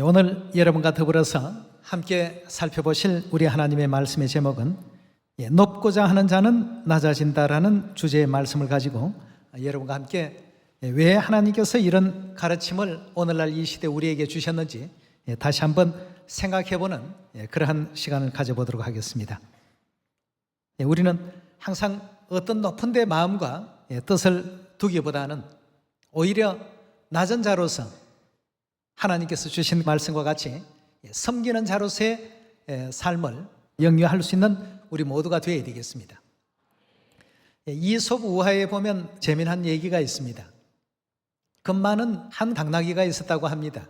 오늘 여러분과 더불어서 함께 살펴보실 우리 하나님의 말씀의 제목은 높고자 하는 자는 낮아진다라는 주제의 말씀을 가지고 여러분과 함께 왜 하나님께서 이런 가르침을 오늘날 이 시대 우리에게 주셨는지 다시 한번 생각해보는 그러한 시간을 가져보도록 하겠습니다. 우리는 항상 어떤 높은 데 마음과 뜻을 두기보다는 오히려 낮은 자로서 하나님께서 주신 말씀과 같이 섬기는 자로서의 삶을 영위할 수 있는 우리 모두가 되어야 되겠습니다. 이솝 우화에 보면 재미난 얘기가 있습니다. 겁 많은 한 당나귀가 있었다고 합니다.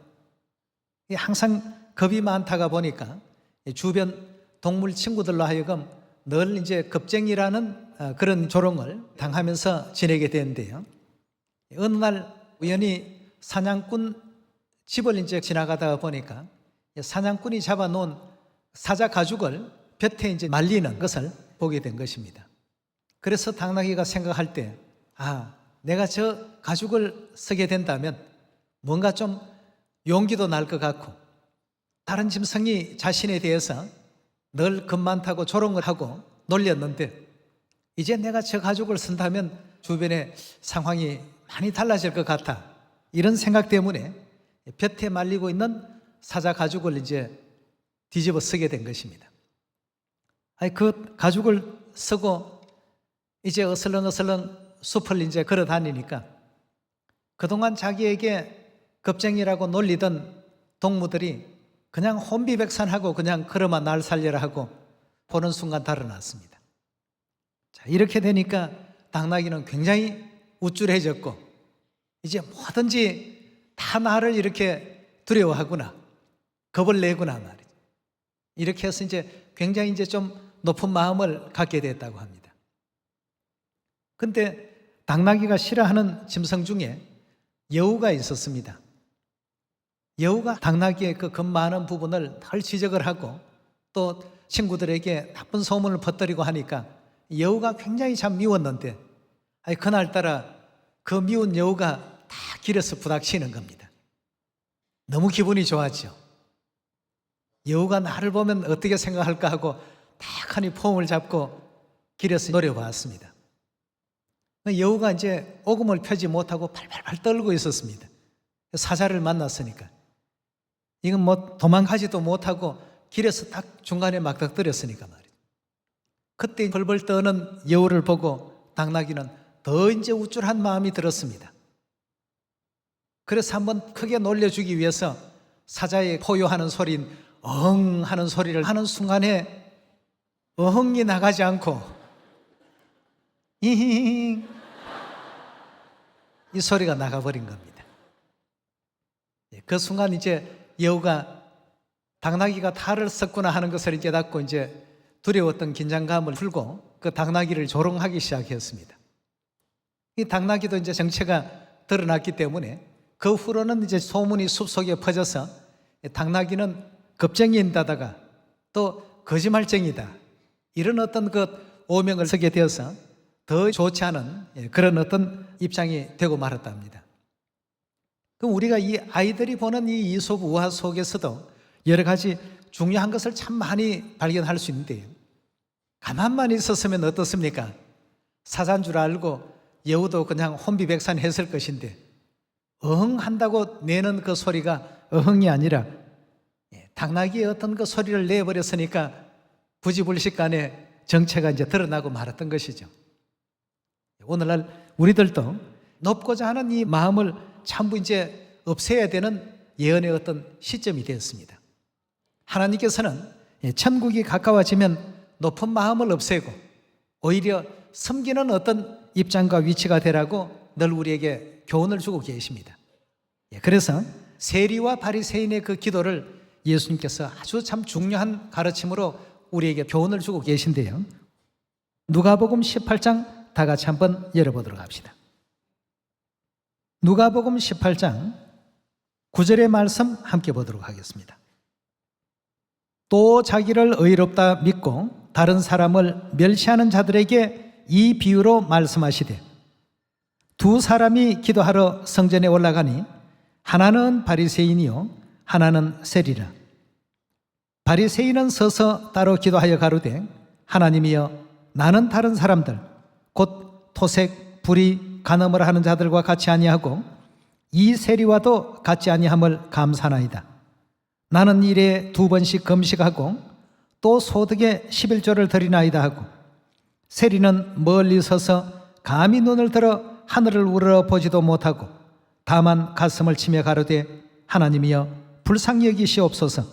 항상 겁이 많다가 보니까 주변 동물 친구들로 하여금 늘 이제 겁쟁이라는 그런 조롱을 당하면서 지내게 되는데요. 어느 날 우연히 사냥꾼 집을 이제 지나가다가 보니까 사냥꾼이 잡아놓은 사자 가죽을 볕에 이제 말리는 것을 보게 된 것입니다. 그래서 당나귀가 생각할 때, 내가 저 가죽을 쓰게 된다면 뭔가 좀 용기도 날 것 같고, 다른 짐승이 자신에 대해서 늘 겁 많다고 조롱을 하고 놀렸는데, 이제 내가 저 가죽을 쓴다면 주변의 상황이 많이 달라질 것 같아. 이런 생각 때문에 볕에 말리고 있는 사자 가죽을 이제 뒤집어 쓰게 된 것입니다. 그 가죽을 쓰고 이제 어슬렁어슬렁 숲을 이제 걸어 다니니까 그동안 자기에게 겁쟁이라고 놀리던 동무들이 그냥 혼비백산하고 그냥 걸어만 날 살려라 하고 보는 순간 달아났습니다. 이렇게 되니까 당나귀는 굉장히 우쭐해졌고 이제 뭐든지 다 나를 이렇게 두려워하구나, 겁을 내구나 말이죠. 이렇게 해서 이제 굉장히 이제 좀 높은 마음을 갖게 됐다고 합니다. 근데 당나귀가 싫어하는 짐승 중에 여우가 있었습니다. 여우가 당나귀의 그 겁 많은 부분을 늘 지적을 하고 또 친구들에게 나쁜 소문을 퍼뜨리고 하니까 여우가 굉장히 참 미웠는데 그날따라 그 미운 여우가 다 길에서 부닥치는 겁니다. 너무 기분이 좋았죠. 여우가 나를 보면 어떻게 생각할까 하고 탁하니 폼을 잡고 길에서 노려봤습니다. 여우가 이제 오금을 펴지 못하고 팔팔팔 떨고 있었습니다. 사자를 만났으니까 이건 뭐 도망가지도 못하고 길에서 딱 중간에 막닥뜨렸으니까 말이에요. 그때 벌벌 떠는 여우를 보고 당나귀는 더 이제 우쭐한 마음이 들었습니다. 그래서 한번 크게 놀려주기 위해서 사자의 포효하는 소리인 어흥 하는 소리를 하는 순간에 어흥이 나가지 않고 이히히 이 소리가 나가버린 겁니다. 그 순간 이제 여우가 당나귀가 탈을 썼구나 하는 것을 깨닫고 이제 두려웠던 긴장감을 풀고 그 당나귀를 조롱하기 시작했습니다. 이 당나귀도 이제 정체가 드러났기 때문에 그 후로는 이제 소문이 숲속에 퍼져서 당나귀는 겁쟁이인다다가 또 거짓말쟁이다, 이런 어떤 그 오명을 쓰게 되어서 더 좋지 않은 그런 어떤 입장이 되고 말았답니다. 그럼 우리가 이 아이들이 보는 이 이솝 우화 속에서도 여러 가지 중요한 것을 참 많이 발견할 수 있는데요. 가만만 있었으면 어떻습니까? 사자인 줄 알고 여우도 그냥 혼비백산했을 것인데 어흥 한다고 내는 그 소리가 어흥이 아니라 당나귀의 어떤 그 소리를 내버렸으니까 부지불식간에 정체가 이제 드러나고 말았던 것이죠. 오늘날 우리들도 높고자 하는 이 마음을 전부 이제 없애야 되는 예언의 어떤 시점이 되었습니다. 하나님께서는 천국이 가까워지면 높은 마음을 없애고 오히려 섬기는 어떤 입장과 위치가 되라고 늘 우리에게 교훈을 주고 계십니다. 그래서 세리와 바리새인의 그 기도를 예수님께서 아주 참 중요한 가르침으로 우리에게 교훈을 주고 계신데요. 누가복음 18장 다 같이 한번 열어보도록 합시다. 누가복음 18장 9절의 말씀 함께 보도록 하겠습니다. 또 자기를 의롭다 믿고 다른 사람을 멸시하는 자들에게 이 비유로 말씀하시되 두 사람이 기도하러 성전에 올라가니 하나는 바리새인이요 하나는 세리라. 바리새인은 서서 따로 기도하여 가로되 하나님이여 나는 다른 사람들 곧 토색, 불의, 간음을 하는 자들과 같이 아니하고 이 세리와도 같지 아니함을 감사나이다. 나는 일에 2번씩 금식하고 또 소득에 11조를 드리나이다 하고 세리는 멀리 서서 감히 눈을 들어 하늘을 우러러 보지도 못하고 다만 가슴을 치며 가로되 하나님이여 불쌍히 여기시옵소서.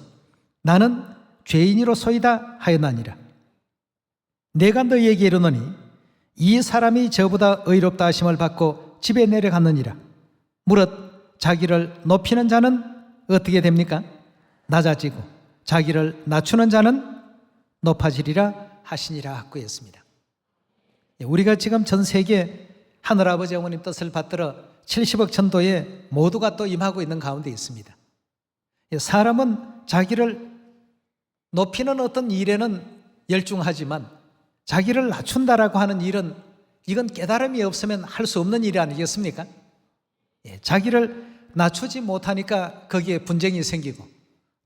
나는 죄인이로소이다 하였나니라. 내가 너희에게 이르노니 이 사람이 저보다 의롭다 하심을 받고 집에 내려갔느니라. 무릇 자기를 높이는 자는 어떻게 됩니까? 낮아지고 자기를 낮추는 자는 높아지리라 하시니라 하고 했습니다. 우리가 지금 전 세계 하늘아버지 어머님 뜻을 받들어 70억 천도에 모두가 또 임하고 있는 가운데 있습니다. 사람은 자기를 높이는 어떤 일에는 열중하지만 자기를 낮춘다라고 하는 일은 이건 깨달음이 없으면 할 수 없는 일이 아니겠습니까? 자기를 낮추지 못하니까 거기에 분쟁이 생기고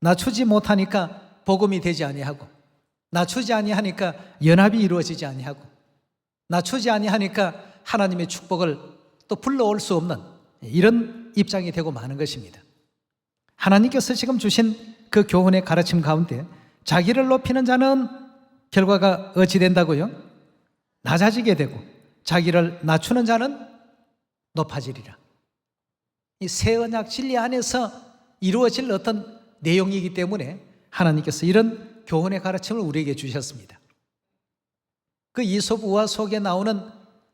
낮추지 못하니까 복음이 되지 아니하고 낮추지 아니하니까 연합이 이루어지지 아니하고 낮추지 아니하니까 하나님의 축복을 또 불러올 수 없는 이런 입장이 되고 마는 것입니다. 하나님께서 지금 주신 그 교훈의 가르침 가운데 자기를 높이는 자는 결과가 어찌 된다고요? 낮아지게 되고 자기를 낮추는 자는 높아지리라. 이 새 언약 진리 안에서 이루어질 어떤 내용이기 때문에 하나님께서 이런 교훈의 가르침을 우리에게 주셨습니다. 그 이솝 우화 속에 나오는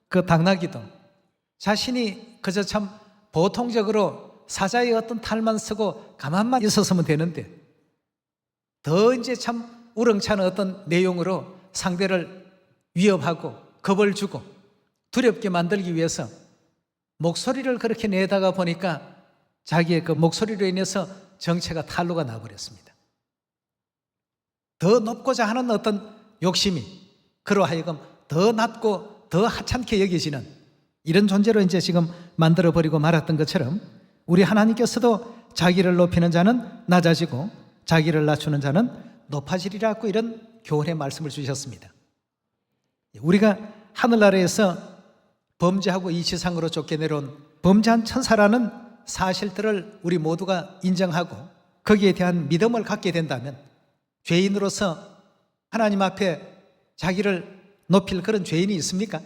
그 당나귀도 자신이 그저 참 보통적으로 사자의 어떤 탈만 쓰고 가만만 있었으면 되는데 더 이제 참 우렁찬 어떤 내용으로 상대를 위협하고 겁을 주고 두렵게 만들기 위해서 목소리를 그렇게 내다가 보니까 자기의 그 목소리로 인해서 정체가 탄로가 나버렸습니다. 더 높고자 하는 어떤 욕심이 그로 하여금 더 낮고 더 하찮게 여겨지는 이런 존재로 이제 지금 만들어버리고 말았던 것처럼 우리 하나님께서도 자기를 높이는 자는 낮아지고 자기를 낮추는 자는 높아지리라고 이런 교훈의 말씀을 주셨습니다. 우리가 하늘나라에서 범죄하고 이 지상으로 쫓겨내려온 범죄한 천사라는 사실들을 우리 모두가 인정하고 거기에 대한 믿음을 갖게 된다면 죄인으로서 하나님 앞에 자기를 높일 그런 죄인이 있습니까?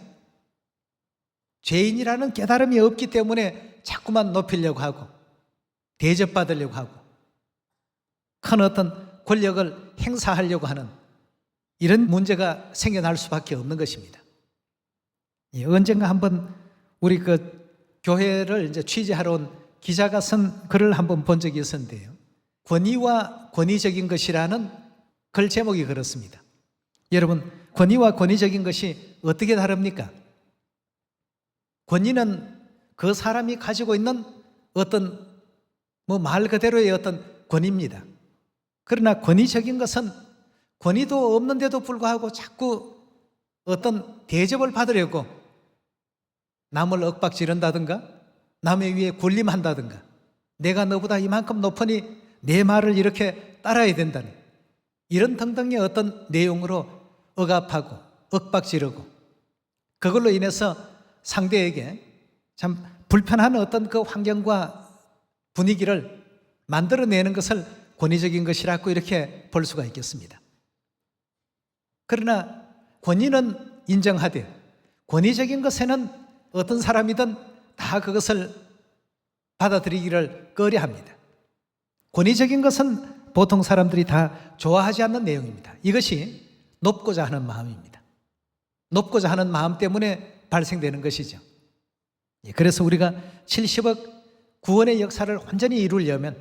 죄인이라는 깨달음이 없기 때문에 자꾸만 높이려고 하고 대접받으려고 하고 큰 어떤 권력을 행사하려고 하는 이런 문제가 생겨날 수밖에 없는 것입니다. 언젠가 한번 우리 그 교회를 이제 취재하러 온 기자가 쓴 글을 한번 본 적이 있었는데요. 권위와 권위적인 것이라는 글 제목이 그렇습니다. 여러분, 권위와 권위적인 것이 어떻게 다릅니까? 권위는 그 사람이 가지고 있는 어떤 말 그대로의 어떤 권위입니다. 그러나 권위적인 것은 권위도 없는데도 불구하고 자꾸 어떤 대접을 받으려고 남을 윽박지른다든가 남의 위에 군림한다든가 내가 너보다 이만큼 높으니 내 말을 이렇게 따라야 된다는 이런 등등의 어떤 내용으로 억압하고 윽박지르고 그걸로 인해서 상대에게 참 불편한 어떤 그 환경과 분위기를 만들어내는 것을 권위적인 것이라고 이렇게 볼 수가 있겠습니다. 그러나 권위는 인정하되 권위적인 것에는 어떤 사람이든 다 그것을 받아들이기를 꺼려합니다. 권위적인 것은 보통 사람들이 다 좋아하지 않는 내용입니다. 이것이 높고자 하는 마음입니다. 높고자 하는 마음 때문에 발생되는 것이죠. 그래서 우리가 70억 구원의 역사를 완전히 이루려면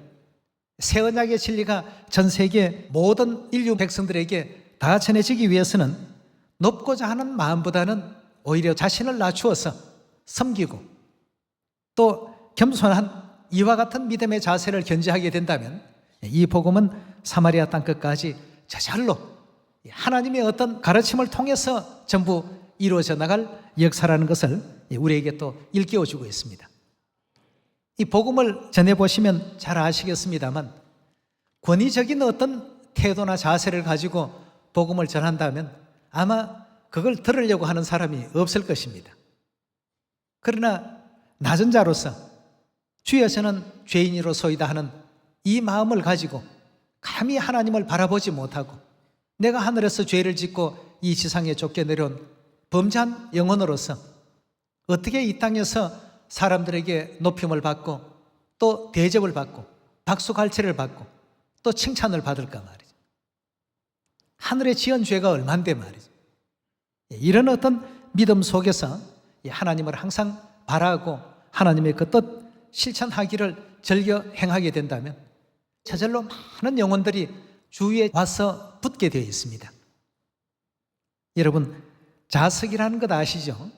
새 언약의 진리가 전 세계 모든 인류 백성들에게 다 전해지기 위해서는 높고자 하는 마음보다는 오히려 자신을 낮추어서 섬기고 또 겸손한 이와 같은 믿음의 자세를 견지하게 된다면 이 복음은 사마리아 땅 끝까지 저절로 하나님의 어떤 가르침을 통해서 전부 이루어져 나갈 역사라는 것을 우리에게 또 일깨워주고 있습니다. 이 복음을 전해보시면 잘 아시겠습니다만 권위적인 어떤 태도나 자세를 가지고 복음을 전한다면 아마 그걸 들으려고 하는 사람이 없을 것입니다. 그러나 낮은 자로서 주여 저는 죄인이로소이다 하는 이 마음을 가지고 감히 하나님을 바라보지 못하고 내가 하늘에서 죄를 짓고 이 지상에 쫓겨내려온 범죄한 영혼으로서 어떻게 이 땅에서 사람들에게 높임을 받고 또 대접을 받고 박수갈채를 받고 또 칭찬을 받을까 말이죠. 하늘에 지은 죄가 얼만데 말이죠. 이런 어떤 믿음 속에서 하나님을 항상 바라고 하나님의 그 뜻 실천하기를 즐겨 행하게 된다면 저절로 많은 영혼들이 주위에 와서 붙게 되어 있습니다. 여러분, 자석이라는 것 아시죠?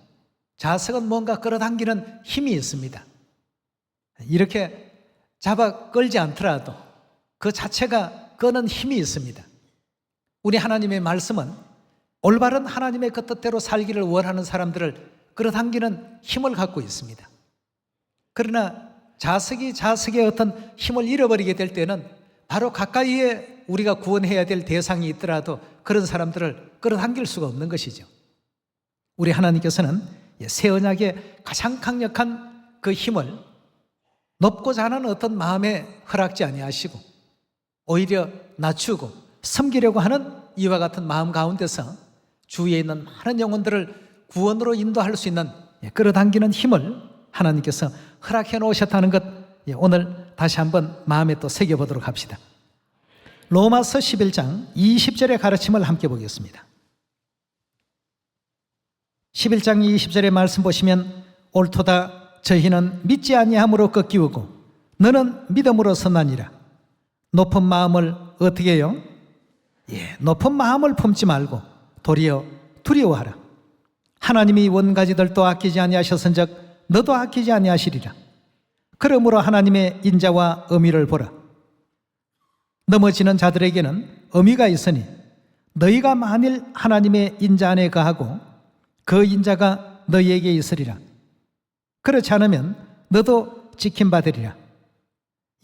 자석은 뭔가 끌어당기는 힘이 있습니다. 이렇게 잡아 끌지 않더라도 그 자체가 끄는 힘이 있습니다. 우리 하나님의 말씀은 올바른 하나님의 그 뜻대로 살기를 원하는 사람들을 끌어당기는 힘을 갖고 있습니다. 그러나 자석이 자석의 어떤 힘을 잃어버리게 될 때는 바로 가까이에 우리가 구원해야 될 대상이 있더라도 그런 사람들을 끌어당길 수가 없는 것이죠. 우리 하나님께서는 새 언약의 가장 강력한 그 힘을 높고자 하는 어떤 마음에 허락지 아니하시고 오히려 낮추고 섬기려고 하는 이와 같은 마음 가운데서 주위에 있는 많은 영혼들을 구원으로 인도할 수 있는 끌어당기는 힘을 하나님께서 허락해 놓으셨다는 것, 오늘 다시 한번 마음에 또 새겨보도록 합시다. 로마서 11장 20절의 가르침을 함께 보겠습니다. 11장 20절의 말씀 보시면 옳도다 저희는 믿지 아니함으로 꺾이우고 너는 믿음으로 선하니라. 높은 마음을 어떻게 해요? 높은 마음을 품지 말고 도리어 두려워하라. 하나님이 원가지들도 아끼지 아니하셨은즉 너도 아끼지 아니하시리라. 그러므로 하나님의 인자와 의미를 보라. 넘어지는 자들에게는 의미가 있으니 너희가 만일 하나님의 인자 안에 거하고 그 인자가 너희에게 있으리라. 그렇지 않으면 너도 지킴받으리라.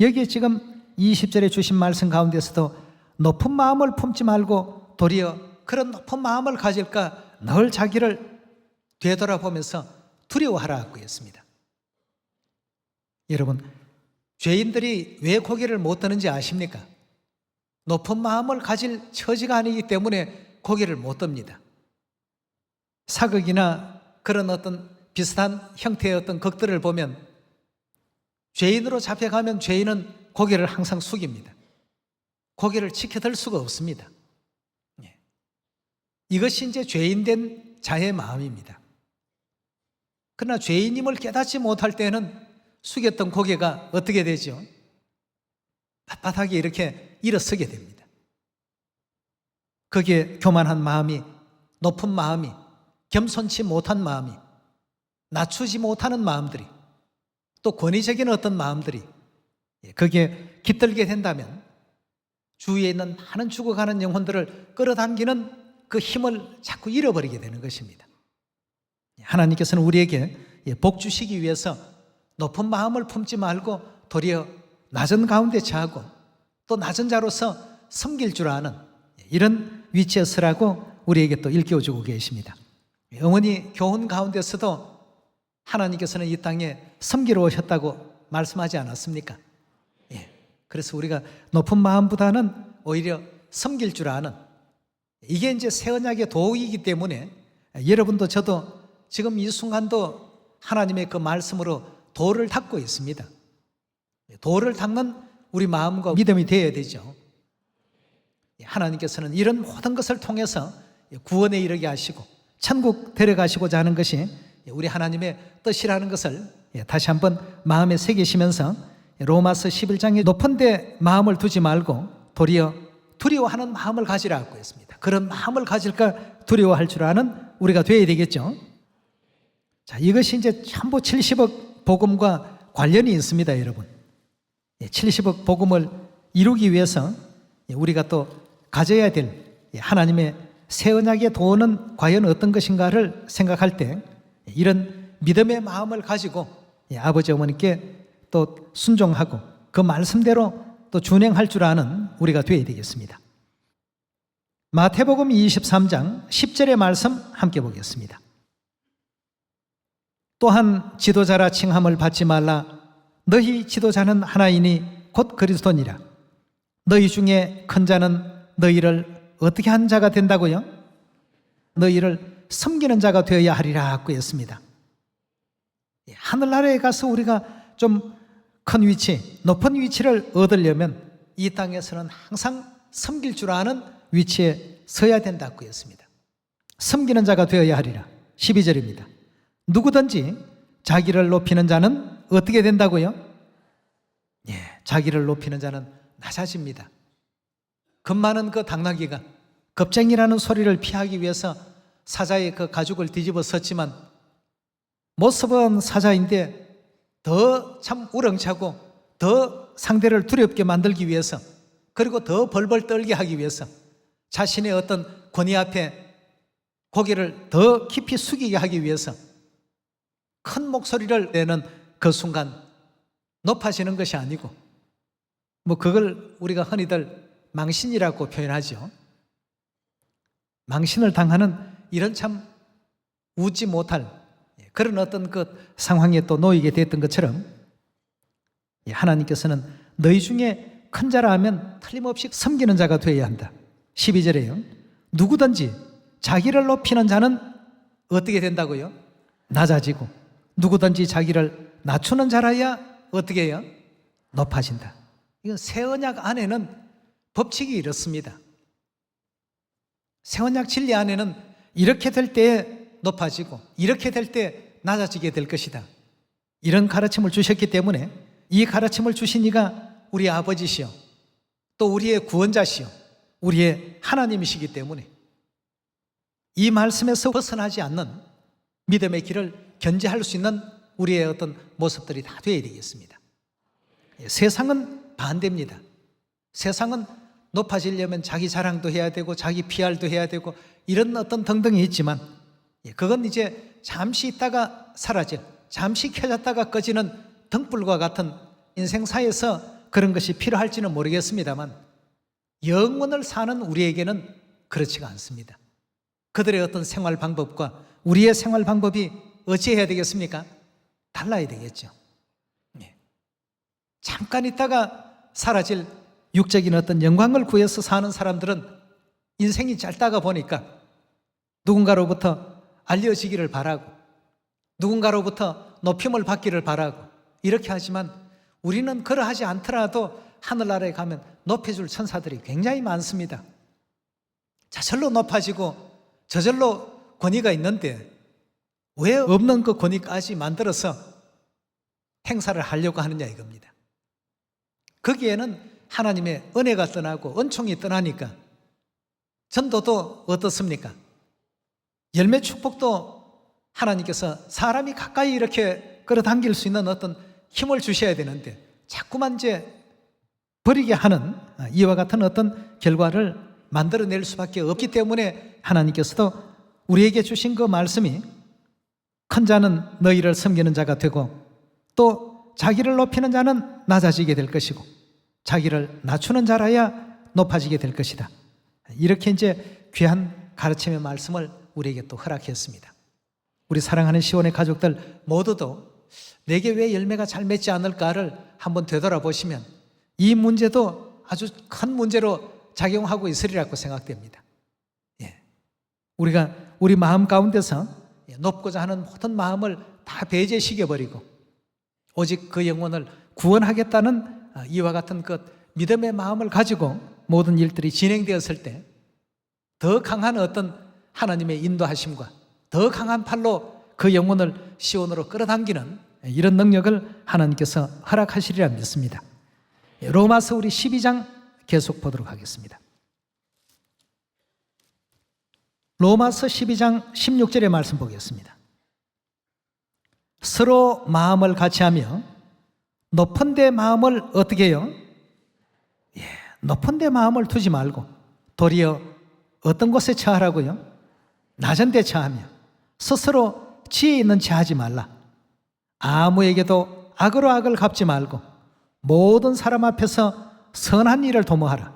여기에 지금 20절에 주신 말씀 가운데서도 높은 마음을 품지 말고 도리어 그런 높은 마음을 가질까 늘 자기를 되돌아보면서 두려워하라고 했습니다. 여러분, 죄인들이 왜 고개를 못 드는지 아십니까? 높은 마음을 가질 처지가 아니기 때문에 고개를 못 듭니다. 사극이나 그런 어떤 비슷한 형태의 어떤 극들을 보면 죄인으로 잡혀가면 죄인은 고개를 항상 숙입니다. 고개를 치켜들 수가 없습니다. 이것이 이제 죄인된 자의 마음입니다. 그러나 죄인임을 깨닫지 못할 때는 숙였던 고개가 어떻게 되죠? 빳빳하게 이렇게 일어서게 됩니다. 거기에 교만한 마음이, 높은 마음이, 겸손치 못한 마음이, 낮추지 못하는 마음들이, 또 권위적인 어떤 마음들이 거기에 깃들게 된다면 주위에 있는 많은 죽어가는 영혼들을 끌어당기는 그 힘을 자꾸 잃어버리게 되는 것입니다. 하나님께서는 우리에게 복 주시기 위해서 높은 마음을 품지 말고 도리어 낮은 가운데 처하고 또 낮은 자로서 섬길 줄 아는 이런 위치에 서라고 우리에게 또 일깨워주고 계십니다. 영원히 교훈 가운데서도 하나님께서는 이 땅에 섬기러 오셨다고 말씀하지 않았습니까? 그래서 우리가 높은 마음보다는 오히려 섬길 줄 아는 이게 이제 새 언약의 도이기 때문에 여러분도 저도 지금 이 순간도 하나님의 그 말씀으로 도를 닦고 있습니다. 도를 닦는 우리 마음과 믿음이 되어야 되죠. 하나님께서는 이런 모든 것을 통해서 구원에 이르게 하시고 천국 데려가시고자 하는 것이 우리 하나님의 뜻이라는 것을 다시 한번 마음에 새기시면서 로마서 11장에 높은 데 마음을 두지 말고 도리어 두려워하는 마음을 가지라고 했습니다. 그런 마음을 가질까 두려워할 줄 아는 우리가 되어야 되겠죠. 자, 이것이 이제 전부 70억 복음과 관련이 있습니다, 여러분. 70억 복음을 이루기 위해서 우리가 또 가져야 될 하나님의 새 언약의 도는 과연 어떤 것인가를 생각할 때 이런 믿음의 마음을 가지고 아버지 어머니께 또 순종하고 그 말씀대로 또 준행할 줄 아는 우리가 되어야 되겠습니다. 마태복음 23장 10절의 말씀 함께 보겠습니다. 또한 지도자라 칭함을 받지 말라. 너희 지도자는 하나이니 곧 그리스도니라. 너희 중에 큰 자는 너희를 어떻게 한 자가 된다고요? 너희를 섬기는 자가 되어야 하리라고 했습니다. 하늘나라에 가서 우리가 좀 큰 위치, 높은 위치를 얻으려면 이 땅에서는 항상 섬길 줄 아는 위치에 서야 된다고 했습니다. 섬기는 자가 되어야 하리라. 12절입니다. 누구든지 자기를 높이는 자는 어떻게 된다고요? 자기를 높이는 자는 낮아집니다. 겁 많은 그 당나귀가 겁쟁이라는 소리를 피하기 위해서 사자의 그 가죽을 뒤집어 썼지만 모습은 사자인데 더 참 우렁차고 더 상대를 두렵게 만들기 위해서, 그리고 더 벌벌 떨게 하기 위해서 자신의 어떤 권위 앞에 고개를 더 깊이 숙이게 하기 위해서 큰 목소리를 내는 그 순간 높아지는 것이 아니고, 그걸 우리가 흔히들 망신이라고 표현하죠. 망신을 당하는 이런 참 웃지 못할 그런 어떤 그 상황에 또 놓이게 됐던 것처럼, 하나님께서는 너희 중에 큰 자라 하면 틀림없이 섬기는 자가 되어야 한다. 12절에요. 누구든지 자기를 높이는 자는 어떻게 된다고요? 낮아지고, 누구든지 자기를 낮추는 자라야 어떻게 해요? 높아진다. 이건 새 언약 안에는 법칙이 이렇습니다. 새 언약 진리 안에는 이렇게 될 때에 높아지고 이렇게 될 때 낮아지게 될 것이다. 이런 가르침을 주셨기 때문에, 이 가르침을 주신 이가 우리 아버지시요 또 우리의 구원자시요 우리의 하나님이시기 때문에 이 말씀에서 벗어나지 않는 믿음의 길을 견지할 수 있는 우리의 어떤 모습들이 다 되어야 되겠습니다. 세상은 반대입니다. 세상은 높아지려면 자기 자랑도 해야 되고 자기 PR도 해야 되고 이런 어떤 등등이 있지만, 그건 이제 잠시 있다가 사라질, 잠시 켜졌다가 꺼지는 등불과 같은 인생사에서 그런 것이 필요할지는 모르겠습니다만, 영원을 사는 우리에게는 그렇지가 않습니다. 그들의 어떤 생활 방법과 우리의 생활 방법이 어찌해야 되겠습니까? 달라야 되겠죠. 잠깐 있다가 사라질 육적인 어떤 영광을 구해서 사는 사람들은 인생이 짧다가 보니까 누군가로부터 알려지기를 바라고 누군가로부터 높임을 받기를 바라고 이렇게 하지만, 우리는 그러하지 않더라도 하늘나라에 가면 높여줄 천사들이 굉장히 많습니다. 저절로 높아지고 저절로 권위가 있는데 왜 없는 그 권위까지 만들어서 행사를 하려고 하느냐 이겁니다. 거기에는 하나님의 은혜가 떠나고 은총이 떠나니까 전도도 어떻습니까? 열매 축복도 하나님께서 사람이 가까이 이렇게 끌어당길 수 있는 어떤 힘을 주셔야 되는데 자꾸만 이제 버리게 하는 이와 같은 어떤 결과를 만들어낼 수밖에 없기 때문에, 하나님께서도 우리에게 주신 그 말씀이 큰 자는 너희를 섬기는 자가 되고 또 자기를 높이는 자는 낮아지게 될 것이고 자기를 낮추는 자라야 높아지게 될 것이다. 이렇게 이제 귀한 가르침의 말씀을 우리에게 또 허락했습니다. 우리 사랑하는 시온의 가족들 모두도 내게 왜 열매가 잘 맺지 않을까를 한번 되돌아보시면 이 문제도 아주 큰 문제로 작용하고 있으리라고 생각됩니다. 우리가 우리 마음 가운데서 높고자 하는 모든 마음을 다 배제시켜버리고 오직 그 영혼을 구원하겠다는 이와 같은 그 믿음의 마음을 가지고 모든 일들이 진행되었을 때 더 강한 어떤 하나님의 인도하심과 더 강한 팔로 그 영혼을 시온으로 끌어당기는 이런 능력을 하나님께서 허락하시리라 믿습니다. 로마서 우리 12장 계속 보도록 하겠습니다. 로마서 12장 16절의 말씀 보겠습니다. 서로 마음을 같이하며 높은 데 마음을 어떻게 해요? 높은 데 마음을 두지 말고 도리어 어떤 곳에 처하라고요? 낮은 데 처하며 스스로 지혜 있는 체 하지 말라. 아무에게도 악으로 악을 갚지 말고 모든 사람 앞에서 선한 일을 도모하라.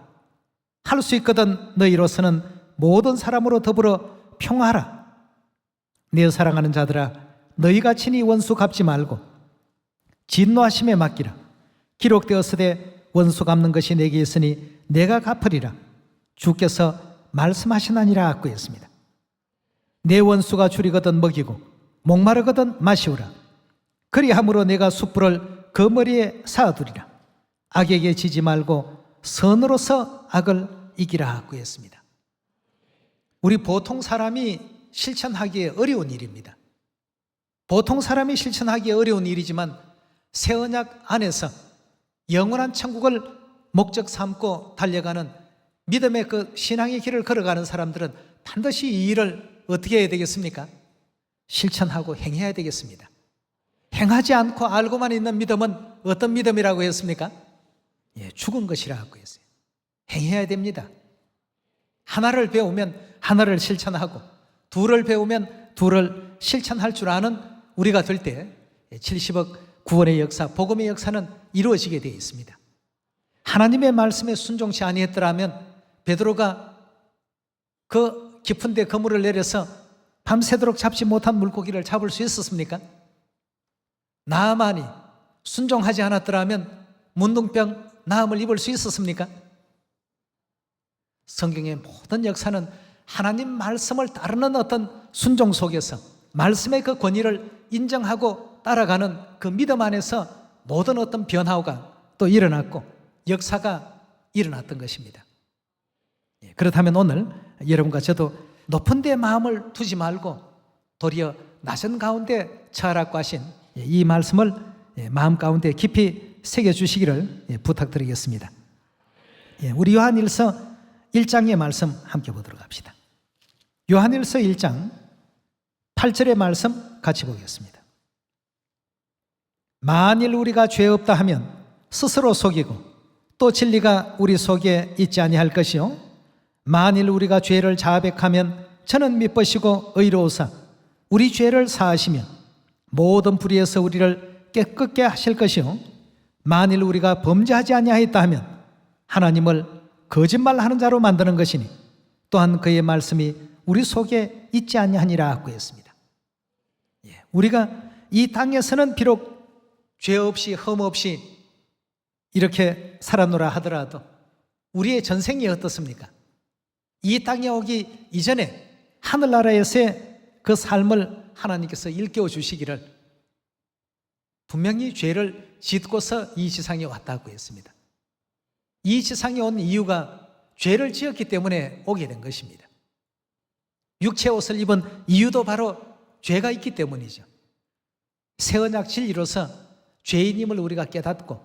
할 수 있거든 너희로서는 모든 사람으로 더불어 평화하라. 내 사랑하는 자들아, 너희가 친히 원수 갚지 말고 진노하심에 맡기라. 기록되었으되 원수 갚는 것이 내게 있으니 내가 갚으리라. 주께서 말씀하시나니라 하고 했습니다. 내 원수가 줄이거든 먹이고 목마르거든 마시우라. 그리함으로 내가 숯불을 그 머리에 쌓아두리라. 악에게 지지 말고 선으로서 악을 이기라 하고 했습니다. 우리 보통 사람이 실천하기에 어려운 일입니다. 보통 사람이 실천하기에 어려운 일이지만 새 언약 안에서 영원한 천국을 목적 삼고 달려가는 믿음의 그 신앙의 길을 걸어가는 사람들은 반드시 이 일을 어떻게 해야 되겠습니까? 실천하고 행해야 되겠습니다. 행하지 않고 알고만 있는 믿음은 어떤 믿음이라고 했습니까? 죽은 것이라고 했어요. 행해야 됩니다. 하나를 배우면 하나를 실천하고 둘을 배우면 둘을 실천할 줄 아는 우리가 될 때 70억 구원의 역사, 복음의 역사는 이루어지게 되어 있습니다. 하나님의 말씀에 순종치 아니했더라면 베드로가 그 깊은 데 그물을 내려서 밤새도록 잡지 못한 물고기를 잡을 수 있었습니까? 나아만이 순종하지 않았더라면 문둥병 나음을 입을 수 있었습니까? 성경의 모든 역사는 하나님 말씀을 따르는 어떤 순종 속에서 말씀의 그 권위를 인정하고 따라가는 그 믿음 안에서 모든 어떤 변화가 또 일어났고 역사가 일어났던 것입니다. 그렇다면 오늘 여러분과 저도 높은 데 마음을 두지 말고 도리어 낮은 가운데 처하라고 하신 이 말씀을 마음 가운데 깊이 새겨주시기를 부탁드리겠습니다. 우리 요한일서 1장의 말씀 함께 보도록 합시다. 요한일서 1장 8절의 말씀 같이 보겠습니다. 만일 우리가 죄 없다 하면 스스로 속이고 또 진리가 우리 속에 있지 아니할 것이요 만일 우리가 죄를 자백하면 저는 미쁘시고 의로우사 우리 죄를 사하시며 모든 불의에서 우리를 깨끗게 하실 것이요 만일 우리가 범죄하지 아니하였다 하면 하나님을 거짓말하는 자로 만드는 것이니 또한 그의 말씀이 우리 속에 있지 아니하니라 하고 했습니다. 우리가 이 땅에서는 비록 죄 없이 흠 없이 이렇게 살아노라 하더라도 우리의 전생이 어떻습니까? 이 땅에 오기 이전에 하늘나라에서의 그 삶을 하나님께서 일깨워 주시기를 분명히 죄를 짓고서 이 지상에 왔다고 했습니다. 이 지상에 온 이유가 죄를 지었기 때문에 오게 된 것입니다. 육체 옷을 입은 이유도 바로 죄가 있기 때문이죠. 새 언약 진리로서 죄인임을 우리가 깨닫고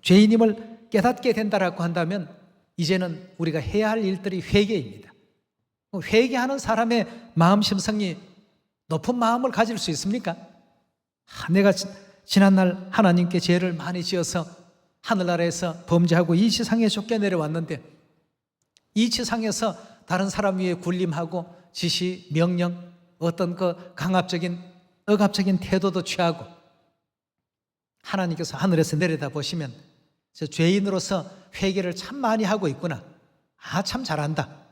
죄인임을 깨닫게 된다라고 한다면 이제는 우리가 해야 할 일들이 회개입니다. 회개하는 사람의 마음 심성이 높은 마음을 가질 수 있습니까? 내가 지난날 하나님께 죄를 많이 지어서 하늘나라에서 범죄하고 이 지상에 쫓겨내려왔는데 이 지상에서 다른 사람 위에 군림하고 지시, 명령, 어떤 그 강압적인 억압적인 태도도 취하고 하나님께서 하늘에서 내려다 보시면 저 죄인으로서 회개를 참 많이 하고 있구나. 아, 참 잘한다.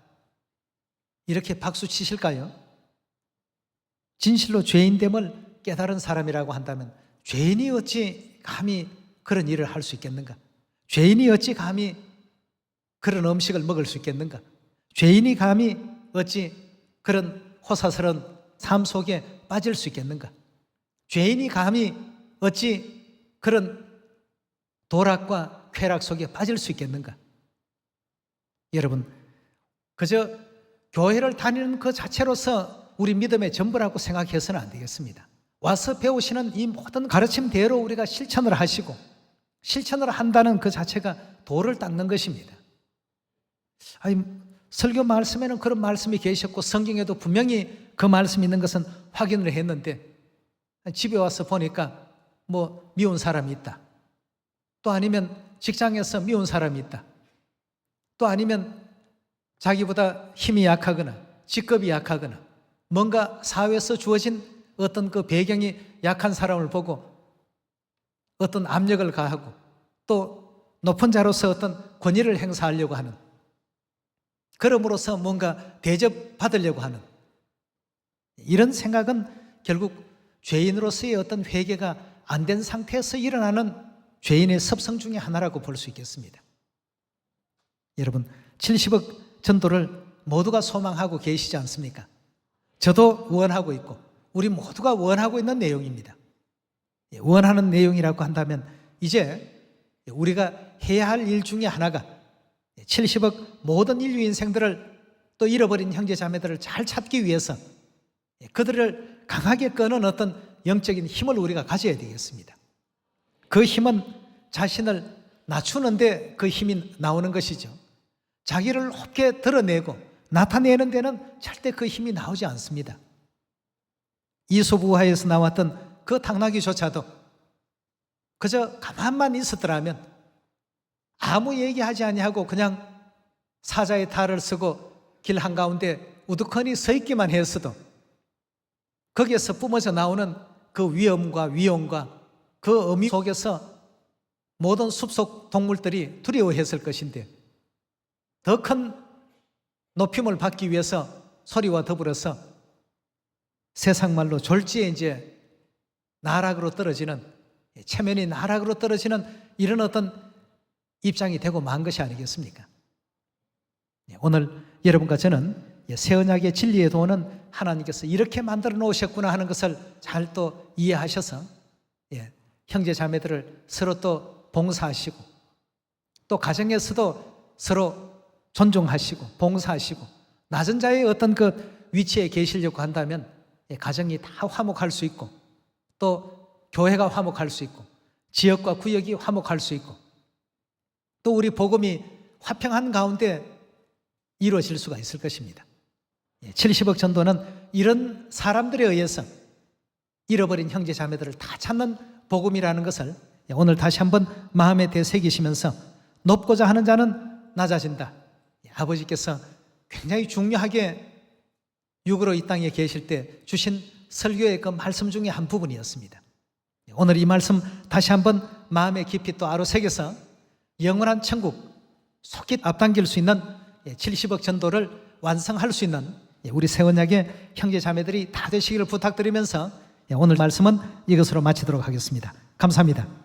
이렇게 박수 치실까요? 진실로 죄인됨을 깨달은 사람이라고 한다면 죄인이 어찌 감히 그런 일을 할 수 있겠는가? 죄인이 어찌 감히 그런 음식을 먹을 수 있겠는가? 죄인이 감히 어찌 그런 호사스러운 삶 속에 빠질 수 있겠는가? 죄인이 감히 어찌 그런 도락과 쾌락 속에 빠질 수 있겠는가? 여러분, 그저 교회를 다니는 그 자체로서 우리 믿음의 전부라고 생각해서는 안 되겠습니다. 와서 배우시는 이 모든 가르침대로 우리가 실천을 하시고 실천을 한다는 그 자체가 도를 닦는 것입니다. 아니, 설교 말씀에는 그런 말씀이 계셨고 성경에도 분명히 그 말씀이 있는 것은 확인을 했는데 집에 와서 보니까 뭐 미운 사람이 있다. 또 아니면 직장에서 미운 사람이 있다. 또 아니면 자기보다 힘이 약하거나 직급이 약하거나 뭔가 사회에서 주어진 어떤 그 배경이 약한 사람을 보고 어떤 압력을 가하고 또 높은 자로서 어떤 권위를 행사하려고 하는, 그럼으로써 뭔가 대접받으려고 하는 이런 생각은 결국 죄인으로서의 어떤 회개가 안 된 상태에서 일어나는 죄인의 습성 중에 하나라고 볼 수 있겠습니다. 여러분, 70억 전도를 모두가 소망하고 계시지 않습니까? 저도 원하고 있고 우리 모두가 원하고 있는 내용입니다. 원하는 내용이라고 한다면 이제 우리가 해야 할 일 중에 하나가 70억 모든 인류 인생들을, 또 잃어버린 형제 자매들을 잘 찾기 위해서 그들을 강하게 끄는 어떤 영적인 힘을 우리가 가져야 되겠습니다. 그 힘은 자신을 낮추는데 그 힘이 나오는 것이죠. 자기를 높게 드러내고 나타내는 데는 절대 그 힘이 나오지 않습니다. 이솝우화에서 나왔던 그 당나귀조차도 그저 가만만 있었더라면, 아무 얘기하지 아니하고 그냥 사자의 탈을 쓰고 길 한가운데 우두커니 서 있기만 했어도 거기에서 뿜어져 나오는 그 위엄과 위용과 그 의미 속에서 모든 숲속 동물들이 두려워했을 것인데, 더 큰 높임을 받기 위해서 소리와 더불어서 세상 말로 졸지에 이제 나락으로 떨어지는, 체면이 나락으로 떨어지는 이런 어떤 입장이 되고 만 것이 아니겠습니까? 오늘 여러분과 저는 새 언약의 진리의 도는 하나님께서 이렇게 만들어 놓으셨구나 하는 것을 잘 또 이해하셔서 형제 자매들을 서로 또 봉사하시고, 또 가정에서도 서로 존중하시고 봉사하시고, 낮은 자의 어떤 그 위치에 계시려고 한다면 가정이 다 화목할 수 있고, 또 교회가 화목할 수 있고, 지역과 구역이 화목할 수 있고, 또 우리 복음이 화평한 가운데 이루어질 수가 있을 것입니다. 70억 전도는 이런 사람들에 의해서 잃어버린 형제 자매들을 다 찾는 복음이라는 것을 오늘 다시 한번 마음에 되새기시면서, 높고자 하는 자는 낮아진다. 아버지께서 굉장히 중요하게 육으로 이 땅에 계실 때 주신 설교의 그 말씀 중에 한 부분이었습니다. 오늘 이 말씀 다시 한번 마음에 깊이 또 아로새겨서 영원한 천국 속히 앞당길 수 있는 70억 전도를 완성할 수 있는 우리 새 언약의 형제 자매들이 다 되시기를 부탁드리면서 오늘 말씀은 이것으로 마치도록 하겠습니다. 감사합니다.